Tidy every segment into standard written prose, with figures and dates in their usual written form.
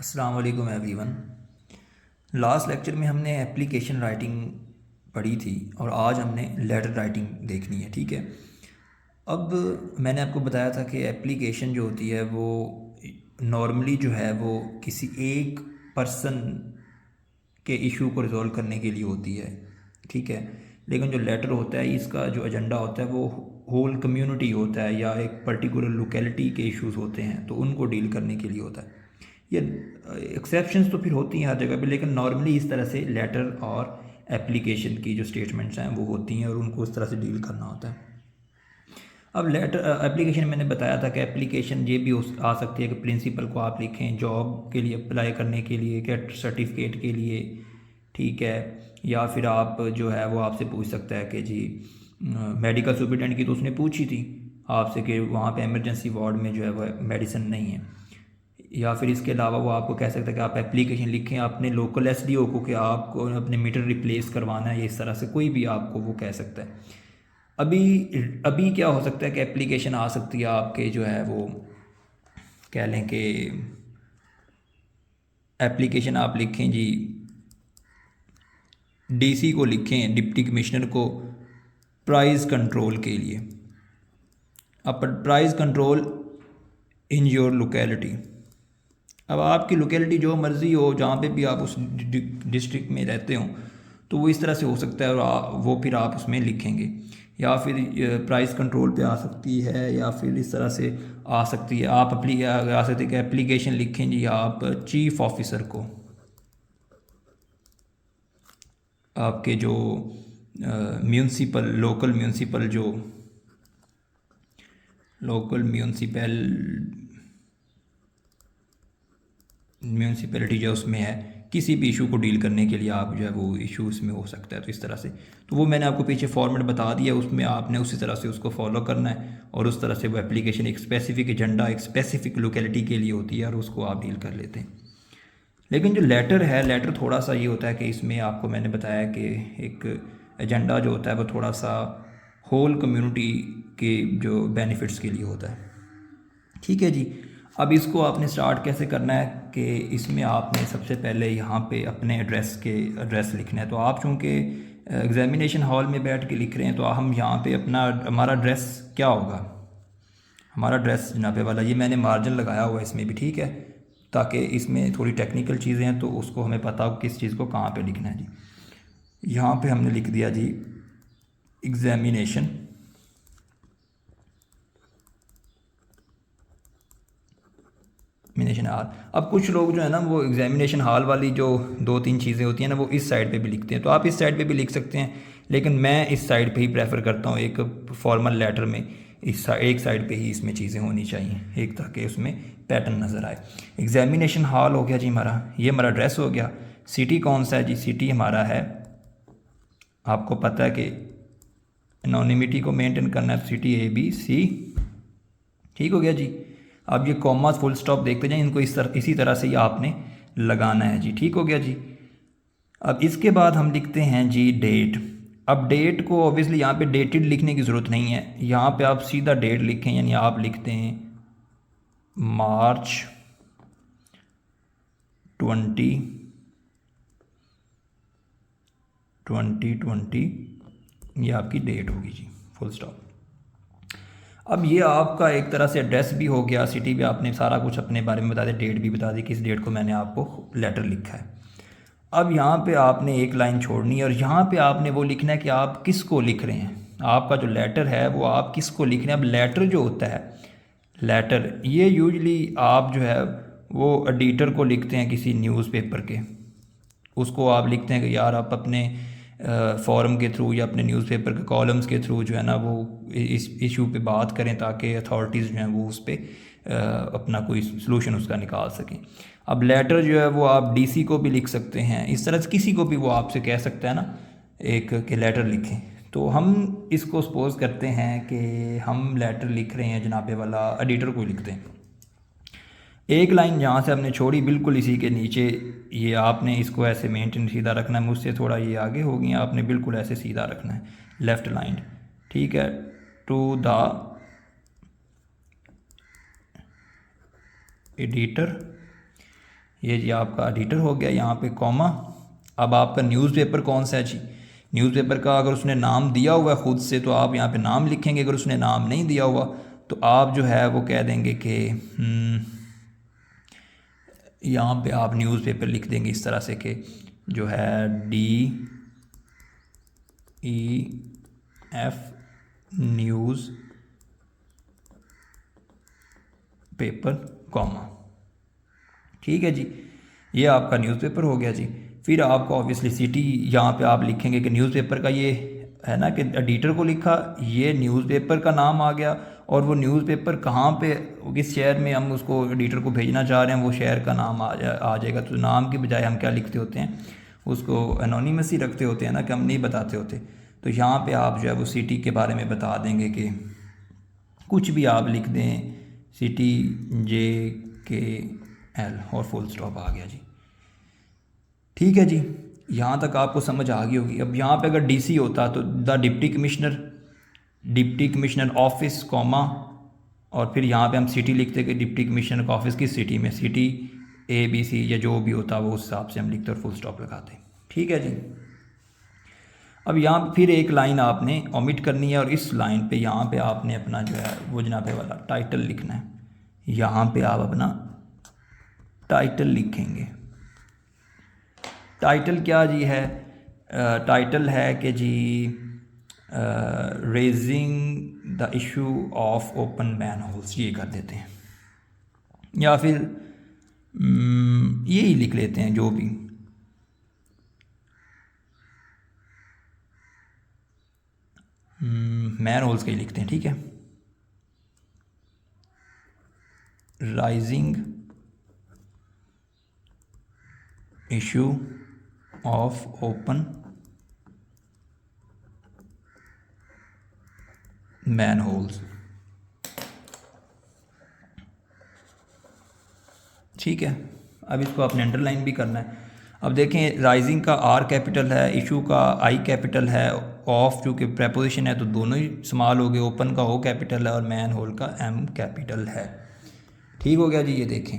अस्सलाम वालेकुम everyone. Last lecture में हमने एप्लीकेशन राइटिंग पढ़ी थी और आज हमने लेटर राइटिंग देखनी है। ठीक है। अब मैंने आपको बताया था कि एप्लीकेशन जो होती है वो नॉर्मली जो है वो किसी एक पर्सन के इशू को रिजॉल्व करने के लिए होती है। ठीक है। लेकिन जो लेटर होता है इसका जो एजेंडा होता है वो होल कम्युनिटी होता है या एक पर्टिकुलर लोकेलिटी के इश्यूज होते हैं तो उनको डील करने के लिए होता है। ये एक्सेप्शंस तो फिर होती हैं हर जगह पे, लेकिन नॉर्मली इस तरह से लेटर और एप्लीकेशन की जो स्टेटमेंट्स हैं वो होती हैं और उनको उस तरह से डील करना होता है। अब लेटर एप्लीकेशन मैंने बताया था कि एप्लीकेशन ये भी आ सकती है कि प्रिंसिपल को आप लिखें जॉब के लिए अप्लाई करने के लिए, कैट सर्टिफिकेट के लिए। ठीक है। या फिर आप जो है वो आपसे पूछ सकता है कि जी मेडिकल सुपरिटेंडेंट की तो उसने पूछी थी आपसे कि वहाँ पे इमरजेंसी वार्ड में जो है वो मेडिसिन नहीं है। या फिर इसके अलावा वो आपको कह सकता है कि आप एप्लीकेशन लिखें अपने लोकल एसडीओ को कि आपको अपने मीटर रिप्लेस करवाना है, या इस तरह से कोई भी आपको वो कह सकता है। अभी अभी क्या हो सकता है कि एप्लीकेशन आ सकती है आपके जो है वो कह लें कि एप्लीकेशन आप लिखें जी डीसी को लिखें, डिप्टी कमिश्नर को, प्राइस कंट्रोल के लिए। अब price control in your locality. अब आपकी लोकेलिटी जो मर्ज़ी हो, जहाँ पे भी आप उस डिस्ट्रिक्ट में रहते हो, तो वो इस तरह से हो सकता है और वो फिर आप उसमें लिखेंगे। या फिर प्राइस कंट्रोल पे आ सकती है, या फिर इस तरह से आ सकती है। आप आ सकते हैं कि एप्लीकेशन लिखें जी आप चीफ ऑफिसर को, आपके जो म्यूनसिपल लोकल म्यूनसिपैलिटी जो उसमें है, किसी भी इशू को डील करने के लिए आप जो है वो इशू उसमें हो सकता है। तो इस तरह से तो वो मैंने आपको पीछे फॉर्मेट बता दिया, उसमें आपने उसी तरह से उसको फॉलो करना है और उस तरह से वो एप्लीकेशन एक स्पेसिफिक एजेंडा एक स्पेसिफिक लोकेलिटी के लिए होती है और उसको आप डील कर लेते हैं। लेकिन जो लेटर है, लेटर थोड़ा सा ये होता है कि इसमें आपको मैंने बताया कि एक एजेंडा जो होता है वो थोड़ा सा होल कम्युनिटी के जो बेनिफिट्स के लिए होता है। ठीक है जी। अब इसको आपने स्टार्ट कैसे करना है कि इसमें आपने सबसे पहले यहाँ पे अपने एड्रेस लिखना है। तो आप चूँकि एग्जामिनेशन हॉल में बैठ के लिख रहे हैं तो हम यहाँ पे हमारा एड्रेस क्या होगा, हमारा एड्रेस जनाबे वाला ये मैंने मार्जिन लगाया हुआ है इसमें भी। ठीक है। ताकि इसमें थोड़ी टेक्निकल चीज़ें हैं तो उसको हमें पता हो किस चीज़ को कहाँ पे लिखना है जी। यहाँ पे हमने लिख दिया जी एग्जामिनेशन हॉल। अब कुछ लोग जो है ना वो एग्जामिनेशन हॉल वाली जो दो तीन चीज़ें होती हैं ना वो इस साइड पे भी लिखते हैं, तो आप इस साइड पे भी लिख सकते हैं, लेकिन मैं इस साइड पे ही प्रेफर करता हूँ। एक फॉर्मल लेटर में एक साइड पे ही इसमें चीज़ें होनी चाहिए, एक ताकि उसमें पैटर्न नज़र आए। एग्जामिनेशन हॉल हो गया जी हमारा, ये हमारा एड्रेस हो गया। सिटी कौन सा है जी, सिटी हमारा है, आपको पता है कि एनोनिमिटी को मेंटेन करना है, सिटी ABC। ठीक हो गया जी। अब ये कॉमा फुल स्टॉप देखते जाएं, इनको इसी तरह से ही आपने लगाना है जी। ठीक हो गया जी। अब इसके बाद हम लिखते हैं जी डेट। अब डेट को ऑब्वियसली यहाँ पे डेटेड लिखने की ज़रूरत नहीं है, यहाँ पे आप सीधा डेट लिखें, यानी आप लिखते हैं मार्च 2020, ये आपकी डेट होगी जी, फुल स्टॉप। अब ये आपका एक तरह से एड्रेस भी हो गया, सिटी भी आपने सारा कुछ अपने बारे में बता दिया, डेट भी बता दी किस डेट को मैंने आपको लेटर लिखा है। अब यहाँ पे आपने एक लाइन छोड़नी है और यहाँ पे आपने वो लिखना है कि आप किसको लिख रहे हैं, आपका जो लेटर है वो आप किसको लिख रहे हैं। अब लेटर जो होता है, लेटर ये यूजली आप जो है वो एडिटर को लिखते हैं किसी न्यूज़पेपर के, उसको आप लिखते हैं कि यार आप अपने फॉरम के थ्रू या अपने न्यूज़पेपर के कॉलम्स के थ्रू जो है ना वो इस इशू पे बात करें ताकि अथॉरिटीज़ जो हैं वो उस पर अपना कोई सलूशन उसका निकाल सकें। अब लेटर जो है वो आप डीसी को भी लिख सकते हैं, इस तरह से किसी को भी वो आपसे कह सकता है ना एक कि लेटर लिखें। तो हम इसको सपोज करते हैं कि हम लेटर लिख रहे हैं जनाबे वाला एडिटर को लिखते हैं। एक लाइन जहाँ से हमने छोड़ी बिल्कुल इसी के नीचे, ये आपने इसको ऐसे मेंटेन सीधा रखना है, मुझसे थोड़ा ये आगे हो गई, आपने बिल्कुल ऐसे सीधा रखना है, लेफ़्ट लाइन। ठीक है। टू द एडिटर ये आपका एडिटर हो गया, यहाँ पे कॉमा। अब आपका न्यूज़पेपर कौन सा है जी? न्यूज़पेपर का अगर उसने नाम दिया हुआ है ख़ुद से तो आप यहाँ पे नाम लिखेंगे, अगर उसने नाम नहीं दिया हुआ तो आप जो है वो कह देंगे कि यहाँ पे आप न्यूज़पेपर लिख देंगे इस तरह से कि जो है DEF न्यूज़ पेपर कॉमा। ठीक है जी, ये आपका न्यूज़पेपर हो गया जी। फिर आपको ऑब्वियसली सिटी यहाँ पे आप लिखेंगे कि न्यूज़पेपर का ये है ना कि एडिटर को लिखा, ये न्यूज़पेपर का नाम आ गया, और वो न्यूज़पेपर कहाँ पे, किस शहर में हम उसको एडिटर को भेजना चाह रहे हैं वो शहर का नाम आ जाएगा। तो नाम के बजाय हम क्या लिखते होते हैं, उसको एनोनिमस ही रखते होते हैं ना, कि हम नहीं बताते होते। तो यहाँ पे आप जो है वो सिटी के बारे में बता देंगे कि कुछ भी आप लिख दें, सिटी JKL और फुल स्टॉप आ गया जी। ठीक है जी, यहाँ तक आपको समझ आ गई होगी। अब यहाँ पे अगर DC होता तो the deputy commissioner office comma, और फिर यहाँ पे हम सिटी लिखते कि डिप्टी कमिश्नर का ऑफिस किस सिटी में, सिटी ABC या जो भी होता वो उस हिसाब से हम लिखते और फुल स्टॉप लगाते। ठीक है जी। अब यहाँ पे फिर एक लाइन आपने ओमिट करनी है, और इस लाइन पे यहाँ पे आपने अपना जो है वो जनाबे वाला टाइटल लिखना है। यहाँ पे आप अपना टाइटल लिखेंगे। टाइटल क्या जी है? टाइटल है कि जी raising the issue of open manholes, ये कर देते हैं, या फिर यही लिख लेते हैं जो भी। मैन होल्स का ही लिखते हैं, ठीक है। Rising issue of open man holes, ठीक है। अब इसको आपने अंडरलाइन भी करना है। अब देखें, राइजिंग का R कैपिटल है, इशू का I कैपिटल है, ऑफ चूँकि प्रेपोजिशन है तो दोनों ही स्मॉल हो गए, ओपन का O कैपिटल है और मैन होल का M कैपिटल है। ठीक हो गया जी। ये देखें,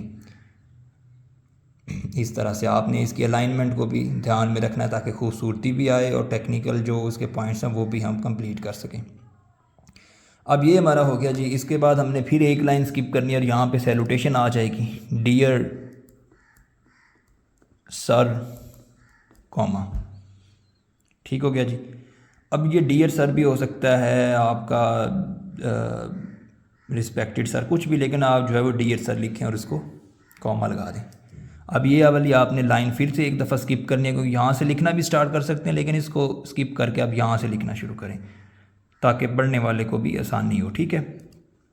इस तरह से आपने इसकी अलाइनमेंट को भी ध्यान में रखना है ताकि खूबसूरती भी आए और टेक्निकल जो उसके पॉइंट्स हैं वो भी हम कंप्लीट कर सकें। अब ये हमारा हो गया जी। इसके बाद हमने फिर एक लाइन स्किप करनी है और यहाँ पे सैल्यूटेशन आ जाएगी, डियर सर कॉमा। ठीक हो गया जी। अब ये डियर सर भी हो सकता है आपका रिस्पेक्टेड सर, कुछ भी, लेकिन आप जो है वो डियर सर लिखें और उसको कॉमा लगा दें। अब ये वाली आपने लाइन फिर से एक दफ़ा स्किप करनी है, क्योंकि यहाँ से लिखना भी स्टार्ट कर सकते हैं, लेकिन इसको स्किप करके अब यहाँ से लिखना शुरू करें ताकि पढ़ने वाले को भी आसानी हो। ठीक है,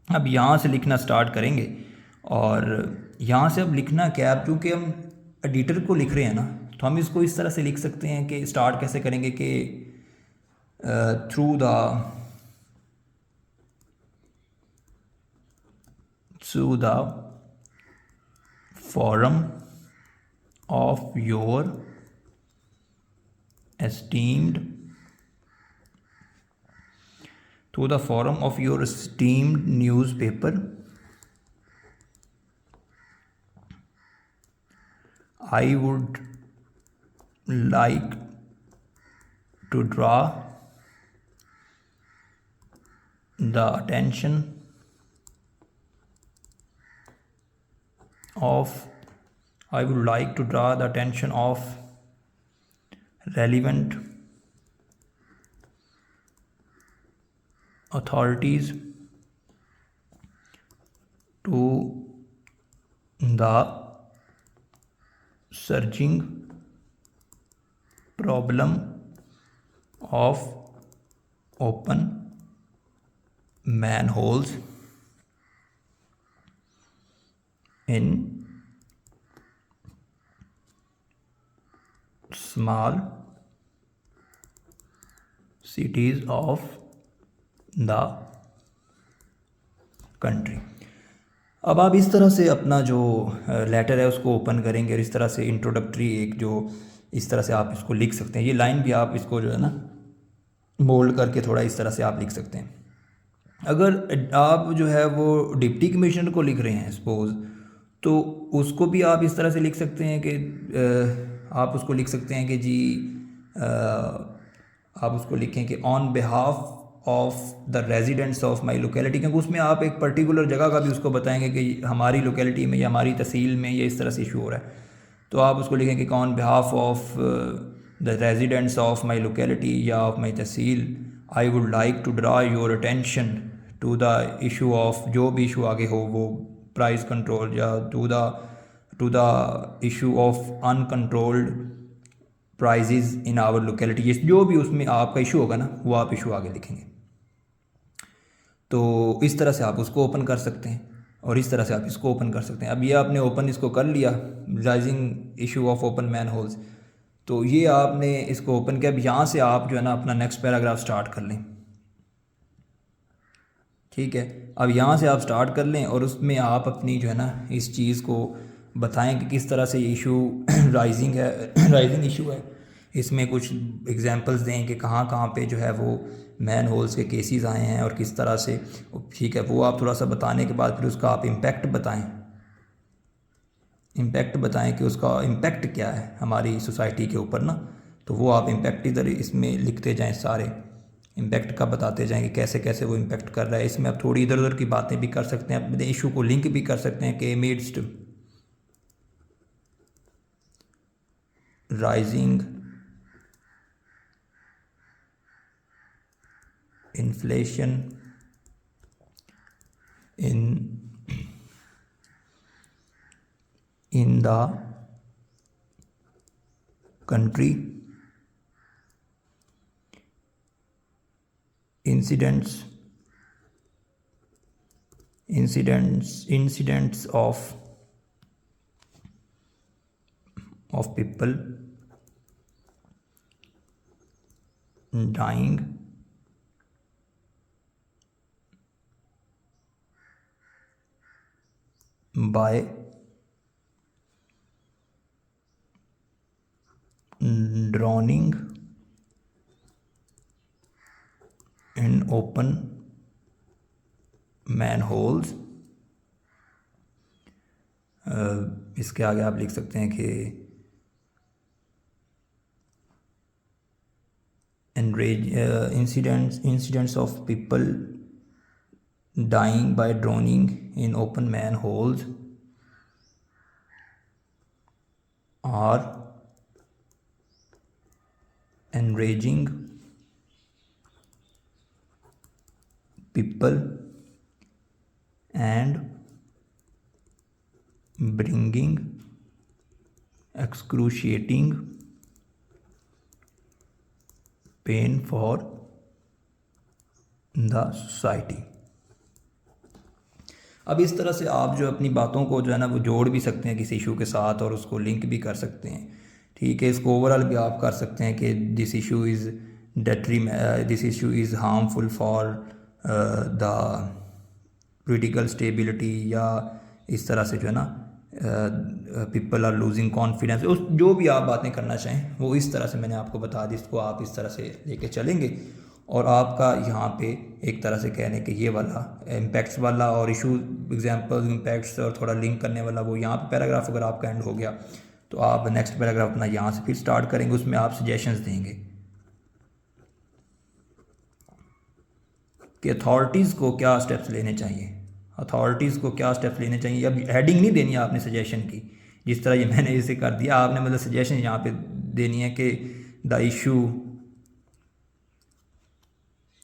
अब यहाँ से लिखना स्टार्ट करेंगे, और यहाँ से अब लिखना क्या है, क्योंकि हम एडिटर को लिख रहे हैं ना, तो हम इसको इस तरह से लिख सकते हैं कि स्टार्ट कैसे करेंगे कि through the forum of your esteemed newspaper, I would like to draw the attention of relevant authorities to the surging problem of open manholes in small cities of the country। अब आप इस तरह से अपना जो लेटर है उसको open करेंगे और इस तरह से इंट्रोडक्टरी एक जो इस तरह से आप इसको लिख सकते हैं। ये लाइन भी आप इसको जो है ना मोल्ड करके थोड़ा इस तरह से आप लिख सकते हैं। अगर आप जो है वो डिप्टी कमिश्नर को लिख रहे हैं सपोज़, तो उसको भी आप इस तरह से लिख सकते हैं कि आप उसको लिख सकते हैं कि जी आप उसको लिखें कि on behalf of the residents of my locality, क्योंकि उसमें आप एक पर्टिकुलर जगह का भी उसको बताएंगे कि हमारी लोकेलिटी में या हमारी तहसील में ये इस तरह से इशू हो रहा है। तो आप उसको लिखें कि on behalf of the residents of my locality या of my tehsil, I would like to draw your attention to the issue of, जो भी इशू आगे हो वो प्राइस कंट्रोल या to the issue of uncontrolled prices in our locality, जो भी उसमें आपका इशू होगा ना वो आप इशू आगे लिखेंगे। तो इस तरह से आप उसको ओपन कर सकते हैं और इस तरह से आप इसको ओपन कर सकते हैं। अब ये आपने ओपन इसको कर लिया, rising issue of open man holes, तो ये आपने इसको ओपन किया। अब यहाँ से आप जो है ना अपना नेक्स्ट पैराग्राफ स्टार्ट कर लें, ठीक है। अब यहाँ से आप स्टार्ट कर लें और उसमें आप अपनी जो है ना इस चीज़ को बताएं कि किस तरह से इशू राइजिंग है, राइजिंग इशू है। इसमें कुछ एग्जांपल्स दें कि कहाँ कहाँ पे जो है वो मैन होल्स के केसेस आए हैं और किस तरह से, ठीक है। वो आप थोड़ा सा बताने के बाद फिर उसका आप इम्पेक्ट बताएं, इम्पेक्ट बताएं कि उसका इम्पेक्ट क्या है हमारी सोसाइटी के ऊपर ना। तो वो आप इम्पेक्ट इधर इसमें लिखते जाएं, सारे इम्पेक्ट का बताते जाएं कि कैसे कैसे वो इम्पेक्ट कर रहा है। इसमें आप थोड़ी इधर उधर की बातें भी कर सकते हैं, अपने इशू को लिंक भी कर सकते हैं कि amidst rising inflation in the country, incidents of people dying by drowning in open manholes। इसके आगे आप लिख सकते हैं कि incidents of people dying by drowning in open manholes are enraging people and bringing excruciating pain for the society। अब इस तरह से आप जो अपनी बातों को जो है ना वो जोड़ भी सकते हैं किसी इशू के साथ और उसको लिंक भी कर सकते हैं, ठीक है। इसको ओवरऑल भी आप कर सकते हैं कि this issue is harmful for the political stability, या इस तरह से जो है ना पीपल आर लूजिंग कॉन्फिडेंस, उस जो भी आप बातें करना चाहें वो इस तरह से मैंने आपको बता दी। इसको आप इस तरह से लेके चलेंगे और आपका यहाँ पे एक तरह से कहने के ये वाला इम्पैक्ट्स वाला और इशू एग्जांपल्स इम्पैक्ट्स और थोड़ा लिंक करने वाला वो यहाँ पे पैराग्राफ अगर आपका एंड हो गया तो आप नेक्स्ट पैराग्राफ अपना यहाँ से फिर स्टार्ट करेंगे। उसमें आप सजेशंस देंगे कि अथॉरिटीज़ को क्या स्टेप्स लेने चाहिए, अथॉरिटीज़ को क्या स्टेप्स लेने चाहिए। अब हेडिंग नहीं देनी है आपने सजेशन की, जिस तरह ये मैंने इसे कर दिया, आपने मतलब सजेशन यहाँ पे देनी है कि द इशू,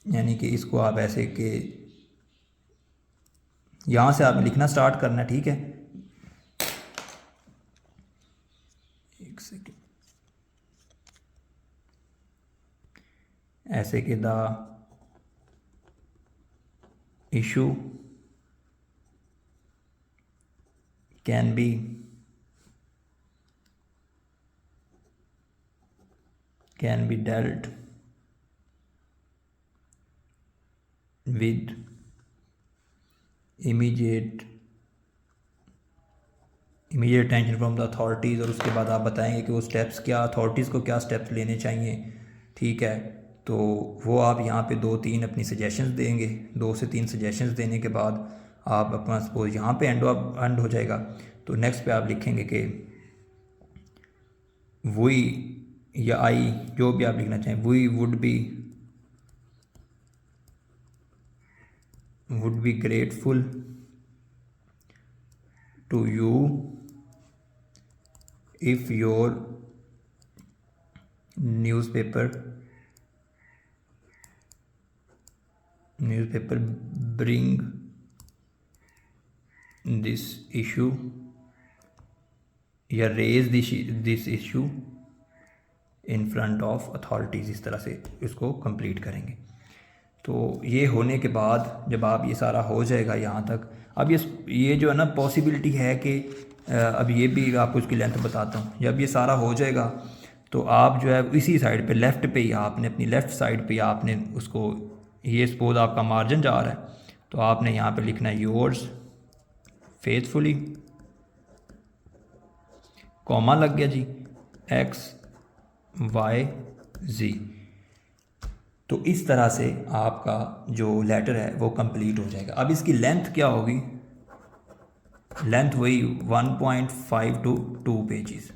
यानी कि इसको आप ऐसे कि यहाँ से आपने लिखना स्टार्ट करना, ठीक है। एक सेकेंड, ऐसे कि the issue can be dealt with immediate attention from the authorities। और उसके बाद आप बताएंगे कि वो स्टेप्स क्या, अथॉरिटीज़ को क्या स्टेप्स लेने चाहिए, ठीक है। तो वो आप यहाँ पे 2-3 अपनी सजेशंस देंगे, 2 से 3 सजेशंस देने के बाद आप अपना सपोज यहाँ पे एंड हो जाएगा। तो नेक्स्ट पे आप लिखेंगे कि वी या आई, जो भी आप लिखना चाहें, we would be grateful to you if your newspaper bring this issue या raise this issue in front of authorities। इस तरह से इसको कंप्लीट करेंगे। तो ये होने के बाद जब आप ये सारा हो जाएगा यहाँ तक, अब ये जो है ना पॉसिबिलिटी है कि अब ये भी आपको उसकी लेंथ बताता हूँ। जब ये सारा हो जाएगा तो आप जो है इसी साइड पे लेफ़्ट पे ही आपने अपनी लेफ़्ट साइड पे आपने उसको, ये सपोज आपका मार्जिन जा रहा है तो आपने यहाँ पे लिखना है योर्स फेथफुली, कॉमा लग गया जी, XYZ। तो इस तरह से आपका जो लेटर है वो कंप्लीट हो जाएगा। अब इसकी लेंथ क्या होगी? लेंथ वही 1.5 to 2 पेजेस।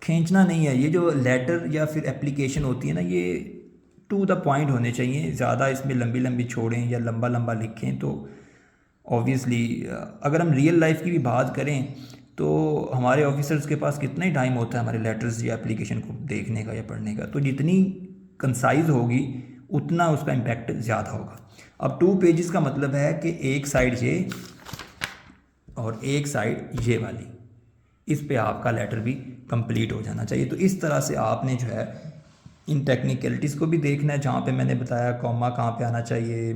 खींचना नहीं है। ये जो लेटर या फिर एप्लीकेशन होती है ना, ये टू द पॉइंट होने चाहिए। ज़्यादा इसमें लंबी लंबी छोड़ें या लंबा लंबा लिखें तो ऑब्वियसली, अगर हम रियल लाइफ की भी बात करें तो हमारे ऑफिसर्स के पास कितना ही टाइम होता है हमारे लेटर्स या एप्लीकेशन को देखने का या पढ़ने का। तो जितनी कंसाइज होगी उतना उसका इम्पैक्ट ज़्यादा होगा। अब 2 पेजेस का मतलब है कि एक साइड ये और एक साइड ये वाली, इस पे आपका लेटर भी कंप्लीट हो जाना चाहिए। तो इस तरह से आपने जो है इन टेक्निकलिटीज़ को भी देखना है, जहाँ पे मैंने बताया कॉमा कहाँ पे आना चाहिए,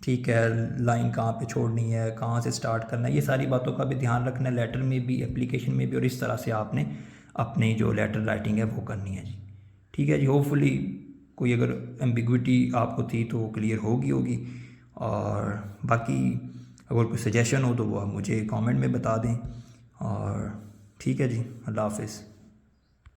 ठीक है, लाइन कहाँ पे छोड़नी है, कहाँ से स्टार्ट करना है, ये सारी बातों का भी ध्यान रखना है लेटर में भी, एप्लीकेशन में भी। और इस तरह से आपने अपनी जो लेटर राइटिंग है वो करनी है जी। ठीक है जी। होपफुली कोई अगर एम्बिग्विटी आपको थी तो क्लियर होगी। और बाकी अगर कोई सजेशन हो तो वो आप मुझे कमेंट में बता दें। और ठीक है जी, अल्लाह हाफिज़।